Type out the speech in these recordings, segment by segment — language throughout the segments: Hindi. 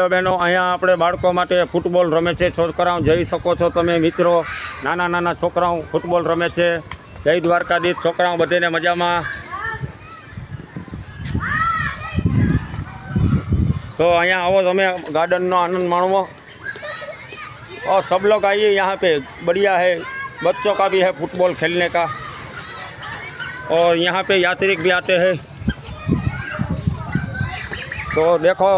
બહેનો અહીંયા આપણે બાળકો માટે ફૂટબોલ રમે છે. છોકરાઓ જઈ શકો છો તમે મિત્રો, નાના નાના છોકરાઓ ફૂટબોલ રમે છે. જય દ્વારકાધીશ. છોકરાઓ બધાને મજામાં. तो यहाँ आओ તમે गार्डन नो आनंद माणो और सब लोग आइए यहाँ पे. बढ़िया है, बच्चों का भी है फुटबॉल खेलने का. और यहाँ पे यात्री भी आते हैं. तो देखो,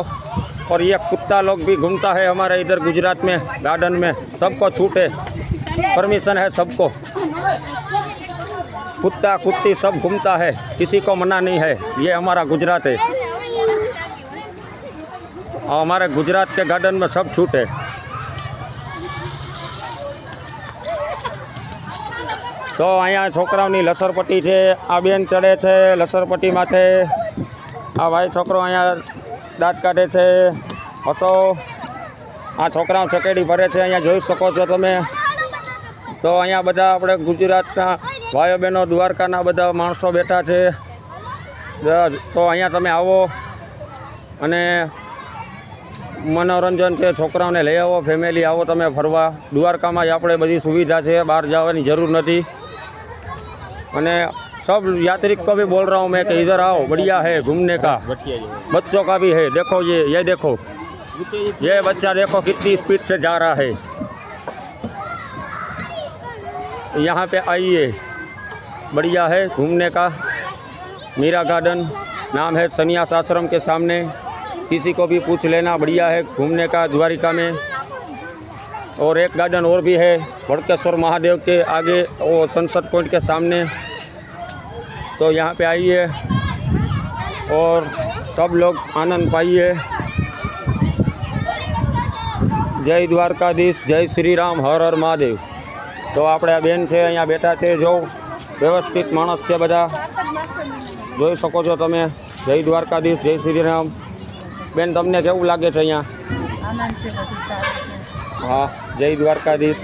और ये कुत्ता लोग भी घूमता है हमारे इधर गुजरात में गार्डन में. सबको छूट है, परमिशन है सबको. कुत्ता कुत्ती सब घूमता है, किसी को मना नहीं है. ये हमारा गुजरात है. और हमारे गुजरात के गार्डन में सब छूट है. तो अँ छोकराओनी लसरपट्टी है. आ बेन चढ़े थे लसरपट्टी माथे. आ भाई छोकरो अँ दाँत काढ़े थे. हसो. आ छोकराओ चकेड़ी भरे थे, अँ जोई सको छो तमे. तो अँ बधा अपने गुजरातना भाईओ बहनों द्वारकाना बधा माणसो बैठा है. तो अँ तमे आवो अने मनोरंजन है. छोकराओं ने लई आवो, फैमिली आवो तमे फरवा. द्वारका में आपणे बधी सुविधा है, बहार जवानी जरूर नहीं. अने सब यात्री को भी बोल रहा हूँ मैं कि इधर आओ, बढ़िया है घूमने का. बच्चों का भी है. देखो ये देखो, ये बच्चा देखो कितनी स्पीड से जा रहा है. यहाँ पे आइए, बढ़िया है घूमने का. मीरा गार्डन नाम है, सन्यास आश्रम के सामने. किसी को भी पूछ लेना, बढ़िया है घूमने का द्वारिका में. और एक गार्डन और भी है भड़केश्वर महादेव के आगे, वो संसद पॉइंट के सामने. तो यहाँ पे आइए और सब लोग आनंद पाइए. जय द्वारकाधीश, जय श्री राम, हर हर महादेव. तो આપણે બેન છે અહીંયા બેઠા છે, જો વ્યવસ્થિત માણસ છે બધા, જોઈ શકો છો તમે. જય દ્વારકાધીશ, જય શ્રી રામ. બેન તમને કેવું લાગે છે અહીંયા? આનંદ છે, બધું સારું છે. હા, જય દ્વારકાધીશ.